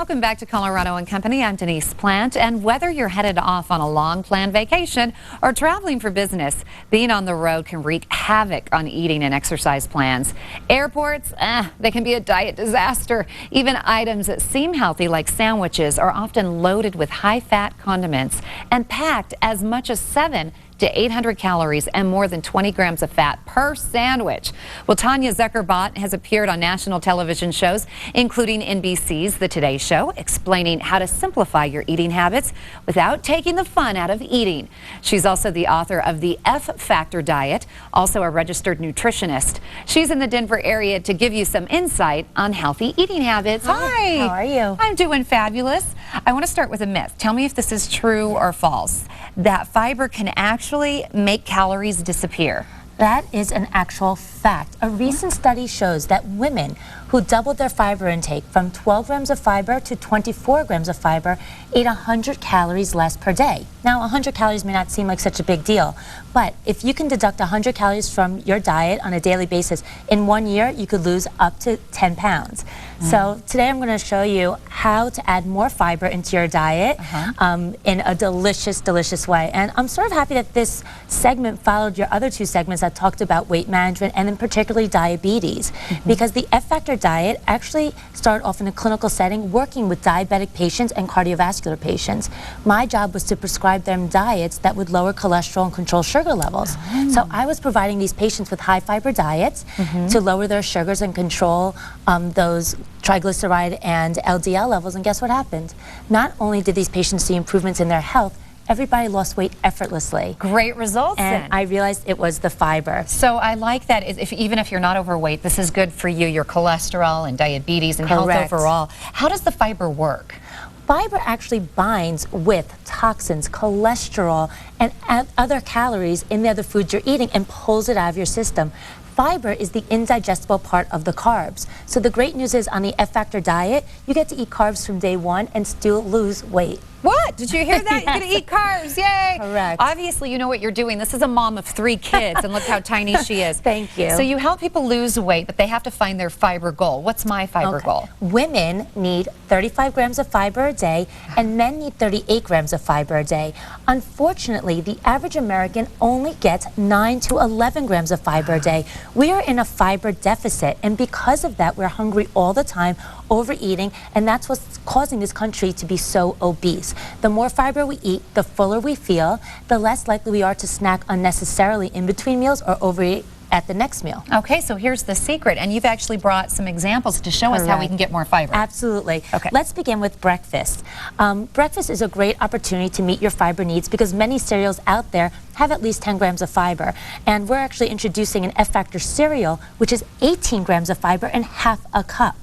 Welcome back to Colorado and Company. I'm Denise Plant, and whether you're headed off on a long planned vacation or traveling for business, being on the road can wreak havoc on eating and exercise plans. Airports, they can be a diet disaster. Even items that seem healthy, like sandwiches, are often loaded with high-fat condiments and packed as much as 700 to 800 calories and more than 20 grams of fat per sandwich. Well, Tanya Zuckerbrot has appeared on national television shows, including NBC's The Today Show, explaining how to simplify your eating habits without taking the fun out of eating. She's also the author of the F Factor Diet, also a registered nutritionist. She's in the Denver area to give you some insight on healthy eating habits. Hi. How are you? I'm doing fabulous. I want to start with a myth. Tell me if this is true or false, that fiber can actually make calories disappear. That is an actual fact. A recent study shows that women who doubled their fiber intake from 12 grams of fiber to 24 grams of fiber ate 100 calories less per day. Now, 100 calories may not seem like such a big deal, but if you can deduct 100 calories from your diet on a daily basis, in 1 year, you could lose up to 10 pounds. So today I'm going to show you how to add more fiber into your diet in a delicious, delicious way. And I'm sort of happy that this segment followed your other two segments that talked about weight management and in particularly diabetes, because the F Factor diet actually started off in a clinical setting working with diabetic patients and cardiovascular patients. My job was to prescribe them diets that would lower cholesterol and control sugar levels. So I was providing these patients with high fiber diets to lower their sugars and control those triglyceride and LDL levels, and guess what happened? Not only did these patients see improvements in their health, everybody lost weight effortlessly. Great results and then. I realized it was the fiber. So I like that even if you're not overweight, this is good for you, your cholesterol and diabetes and health overall. How does the fiber work? Fiber actually binds with toxins, cholesterol, and other calories in the other foods you're eating and pulls it out of your system. Fiber is the indigestible part of the carbs. So the great news is on the F Factor diet, you get to eat carbs from day one and still lose weight. What? Did you hear that? Yes. You're going to eat carbs. Yay. Correct. Obviously, you know what you're doing. This is a mom of 3 kids, and look how tiny she is. Thank you. So you help people lose weight, but they have to find their fiber goal. What's my fiber goal? Women need 35 grams of fiber a day, and men need 38 grams of fiber a day. Unfortunately, the average American only gets 9 to 11 grams of fiber a day. We are in a fiber deficit, and because of that, we're hungry all the time, overeating, and that's what's causing this country to be so obese. The more fiber we eat, the fuller we feel, the less likely we are to snack unnecessarily in between meals or overeat at the next meal. Okay, so here's the secret, and you've actually brought some examples to show us how we can get more fiber. Absolutely. Okay. Let's begin with breakfast. Breakfast is a great opportunity to meet your fiber needs because many cereals out there have at least 10 grams of fiber, and we're actually introducing an F Factor cereal, which is 18 grams of fiber and half a cup.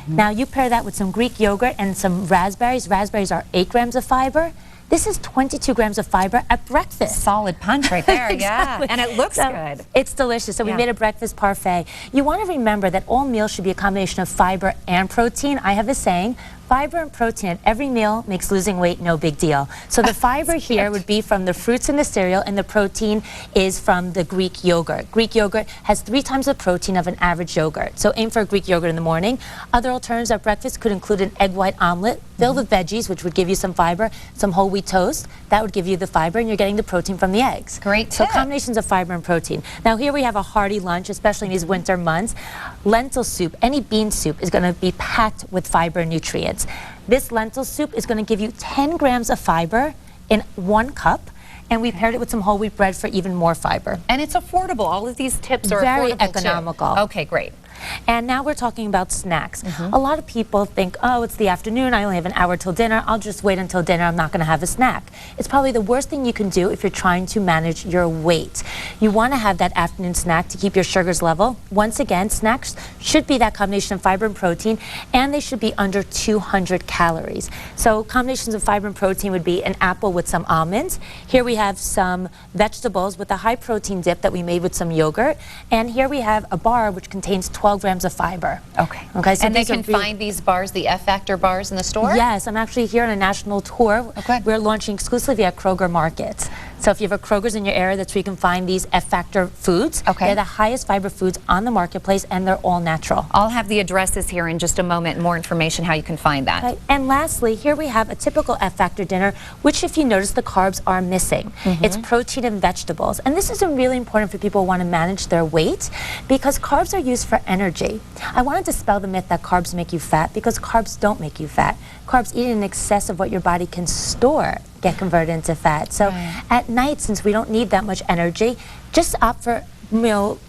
Now you pair that with some Greek yogurt and some raspberries. Raspberries are 8 grams of fiber. This is 22 grams of fiber at breakfast. Solid punch right there, Exactly. yeah. And it looks good. It's delicious. So we made a breakfast parfait. You want to remember that all meals should be a combination of fiber and protein. I have a saying, fiber and protein at every meal makes losing weight no big deal. So the fiber here would be from the fruits in the cereal, and the protein is from the Greek yogurt. Greek yogurt has 3 times the protein of an average yogurt. So aim for a Greek yogurt in the morning. Other alternatives at breakfast could include an egg white omelet filled with veggies, which would give you some fiber, some whole wheat toast. That would give you the fiber, and you're getting the protein from the eggs. Great So tip. combinations of fiber and protein. Now here we have a hearty lunch, especially in these winter months. Lentil soup, any bean soup, is going to be packed with fiber and nutrients. This lentil soup is going to give you 10 grams of fiber in 1 cup, and we paired it with some whole wheat bread for even more fiber. And it's affordable. All of these tips are Very affordable economical. too. Okay, great. And now we're talking about snacks. A lot of people think, oh, it's the afternoon, I only have an hour till dinner, I'll just wait until dinner, I'm not going to have a snack. It's probably the worst thing you can do if you're trying to manage your weight. You want to have that afternoon snack to keep your sugars level. Once again, snacks should be that combination of fiber and protein, and they should be under 200 calories. So combinations of fiber and protein would be an apple with some almonds. Here we have some vegetables with a high protein dip that we made with some yogurt. And here we have a bar which contains 12 grams of fiber. Okay. So and they can find these bars, the F Factor bars, in the store? Yes, I'm actually here on a national tour. Okay. We're launching exclusively at Kroger markets. So if you have a Kroger's in your area, that's where you can find these F-Factor foods. Okay. They're the highest fiber foods on the marketplace, and they're all natural. I'll have the addresses here in just a moment, more information how you can find that. Right. And lastly, here we have a typical F-Factor dinner, which if you notice, the carbs are missing. It's protein and vegetables. And this is really important for people who want to manage their weight, because carbs are used for energy. I want to dispel the myth that carbs make you fat, because carbs don't make you fat. Carbs eaten in excess of what your body can store get converted into fat. So at night, since we don't need that much energy, just opt for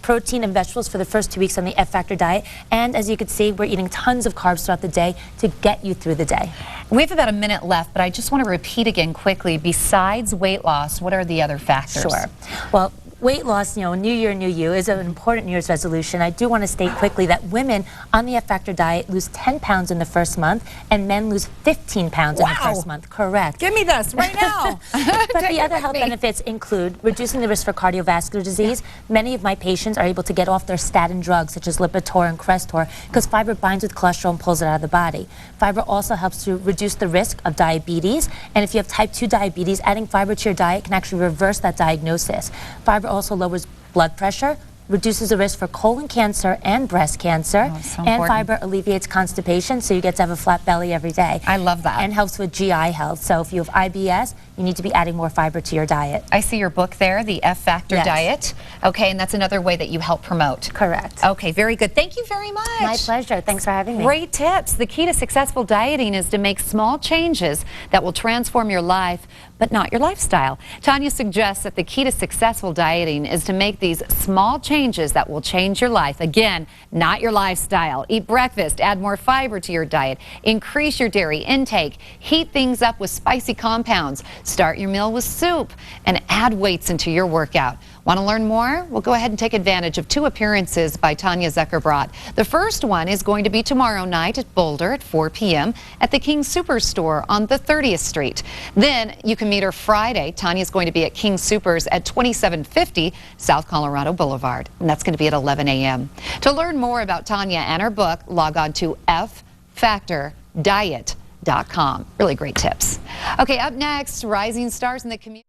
protein and vegetables for the first 2 weeks on the F-Factor diet. And as you can see, we're eating tons of carbs throughout the day to get you through the day. We have about a minute left, but I just want to repeat again quickly, besides weight loss, what are the other factors? Sure. Well, weight loss, new year, new you is an important New Year's resolution. I do want to state quickly that women on the F-Factor diet lose 10 pounds in the first month, and men lose 15 pounds in the first month. Correct. Give me this right now. But the other health benefits include reducing the risk for cardiovascular disease. Many of my patients are able to get off their statin drugs, such as Lipitor and Crestor, because fiber binds with cholesterol and pulls it out of the body. Fiber also helps to reduce the risk of diabetes, and if you have type 2 diabetes, adding fiber to your diet can actually reverse that diagnosis. Fiber also lowers blood pressure, reduces the risk for colon cancer and breast cancer, and fiber alleviates constipation, so you get to have a flat belly every day. I love that. And helps with GI health. So if you have IBS, you need to be adding more fiber to your diet. I see your book there, the F-Factor diet. Okay, and that's another way that you help promote. Correct. Okay, very good. Thank you very much. My pleasure. Thanks for having me. Great tips. The key to successful dieting is to make small changes that will transform your life, but not your lifestyle. Tanya suggests that the key to successful dieting is to make these small changes that will change your life. Again, not your lifestyle. Eat breakfast, add more fiber to your diet, increase your dairy intake, heat things up with spicy compounds, start your meal with soup, and add weights into your workout. Want to learn more? Well, go ahead and take advantage of 2 appearances by Tanya Zuckerbrot. The first one is going to be tomorrow night at Boulder at 4 p.m. at the King Superstore on the 30th Street. Then you can meet her Friday. Tanya's going to be at King Supers at 2750 South Colorado Boulevard, and that's going to be at 11 a.m. To learn more about Tanya and her book, log on to ffactordiet.com. Really great tips. Okay, up next, rising stars in the community.